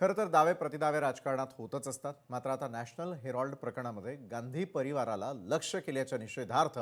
खरं तर दावे प्रतिदावे राजकारणात होतच असतात। मात्र आता नॅशनल हेरॉल्ड प्रकरणामध्ये गांधी परिवाराला लक्ष्य केल्याच्या निषेधार्थ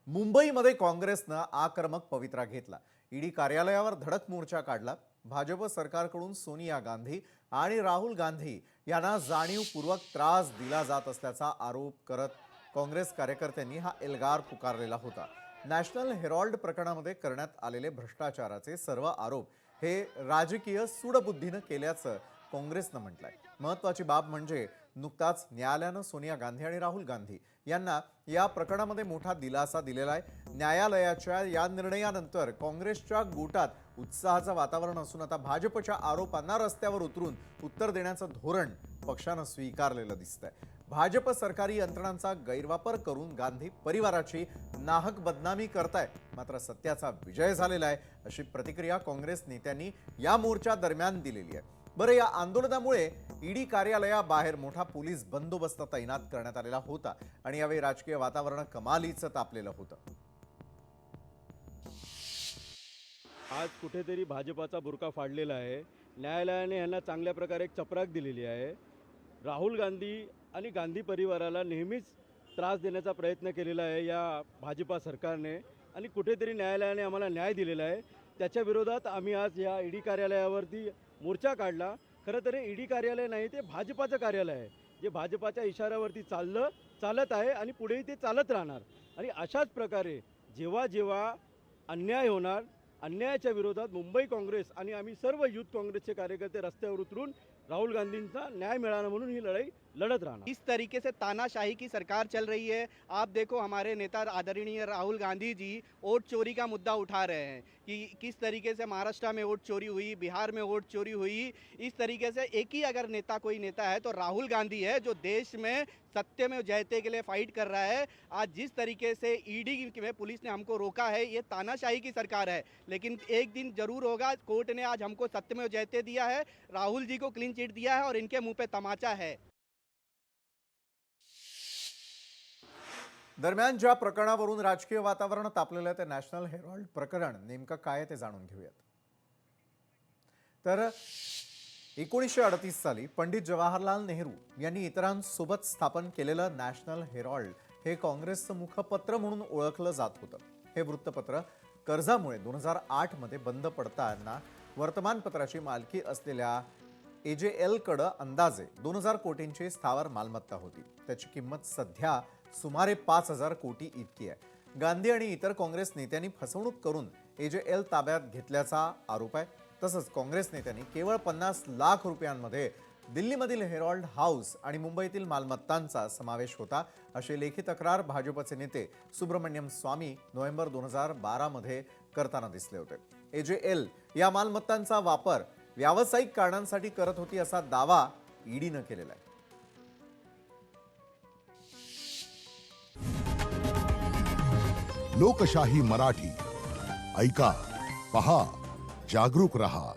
मुंबईमध्ये काँग्रेसनं आक्रमक पवित्रा घेतला। ईडी कार्यालयावर धडक मोर्चा काढला। भाजप सरकारकडून सोनिया गांधी आणि राहुल गांधी यांना जाणीवपूर्वक त्रास दिला जात असल्याचा आरोप करत काँग्रेस कार्यकर्त्यांनी हा एल्गार पुकारलेला होता। नॅशनल हेरॉल्ड प्रकरणामध्ये करण्यात आलेले भ्रष्टाचाराचे सर्व आरोप हे राजकीय सूडबुद्धीने केल्याचं काँग्रेसनं म्हटलंय। महत्त्वाची बाब म्हणजे नुकताच न्यायालयानं सोनिया गांधी आणि राहुल गांधी यांना या प्रकरणामध्ये मोठा दिलासा दिलेला आहे। न्यायालयाच्या या निर्णयानंतर काँग्रेसच्या गोटात उत्साहाचं वातावरण असून आता भाजपच्या आरोपांना रस्त्यावर उतरून उत्तर देण्याचं धोरण पक्षानं स्वीकारलेलं दिसतंय। भाजप सरकारी यंत्रणांचा गैरवापर करून गांधी परिवाराची नाहक बदनामी करताय, मात्र सत्याचा विजय झालेला आहे अशी प्रतिक्रिया काँग्रेस नेत्यांनी या मोर्चा दरम्यान दिलेली आहे। बरं, या आंदोलनामुळे ईडी कार्यालयाबाहेर मोठा पोलीस बंदोबस्त तैनात करण्यात आलेला होता आणि यावेळी राजकीय वातावरण कमालीचं तापलेलं होतं। आज कुठेतरी भाजपाचा बुरका फाडलेला आहे। न्यायालयाने यांना चांगल्या प्रकारे एक चपराक दिलेली आहे। राहुल गांधी आणि गांधी परिवाराला नेहमीच त्रास देण्याचा प्रयत्न केलेला आहे या भाजपा सरकारने आणि कुठेतरी न्यायालयाने आम्हाला न्याय दिलेला आहे। त्याच्या विरोधात आम्ही आज या ईडी कार्यालयावरती मोर्चा काढला। खरं तर ईडी कार्यालय नाही, ते भाजपाचं कार्यालय आहे, जे भाजपाच्या इशाऱ्यावरती चालत आहे आणि पुढेही ते चालत राहणार। आणि अशाच प्रकारे जेव्हा जेव्हा अन्याय होणार, अन्यायाच्या विरोधात मुंबई काँग्रेस आणि आम्ही सर्व यूथ काँग्रेसचे कार्यकर्ते रस्त्यावर उतरून राहुल गांधींचा न्याय मिळाला म्हणून ही लढाई लड़त रहना। इस तरीके से तानाशाही की सरकार चल रही है। आप देखो, हमारे नेता आदरणीय राहुल गांधी जी वोट चोरी का मुद्दा उठा रहे हैं कि किस तरीके से महाराष्ट्र में वोट चोरी हुई, बिहार में वोट चोरी हुई। इस तरीके से एक ही अगर नेता कोई नेता है तो राहुल गांधी है, जो देश में सत्य में जयते के लिए फाइट कर रहा है। आज जिस तरीके से ईडी में पुलिस ने हमको रोका है, ये तानाशाही की सरकार है, लेकिन एक दिन जरूर होगा। कोर्ट ने आज हमको सत्य में जयते दिया है, राहुल जी को क्लीन चिट दिया है और इनके मुंह पे तमाचा है। दरम्यान ज्या प्रकरणावरून राजकीय वातावरण तापलेलं आहे ते नॅशनल हेरॉल्ड प्रकरण नेमकं काय ते जाणून घेऊयात। तर 1938 साली पंडित जवाहरलाल नेहरू यांनी इतरांसोबत स्थापन केलेलं नॅशनल हेरॉल्ड हे काँग्रेसचं मुखपत्र म्हणून ओळखलं जात होतं। हे वृत्तपत्र कर्जामुळे 2008 मध्ये बंद पडताना वर्तमानपत्राची मालकी असलेल्या AJL कडे अंदाजे 2000 कोटींची स्थावर मालमत्ता होती। त्याची किंमत सध्या सुमारे 5000 कोटी इतकी आहे। गांधी आणि इतर काँग्रेस नेत्यांनी फसवणूक करून AJL ताब्यात घेतल्याचा आरोप आहे। तसंच काँग्रेस नेत्यांनी केवळ 50 लाख रुपयांमध्ये दिल्लीमधील हेरॉल्ड हाऊस आणि मुंबईतील मालमत्तांचा समावेश होता अशी लेखी तक्रार भाजपचे नेते सुब्रमण्यम स्वामी नोव्हेंबर 2012 मध्ये करताना दिसले होते। AJL या मालमत्तांचा वापर व्यावसायिक कारणांसाठी करत होती असा दावा ईडीने केलेला आहे। लोकशाही मराठी ऐका, पहा, जागरूक रहा।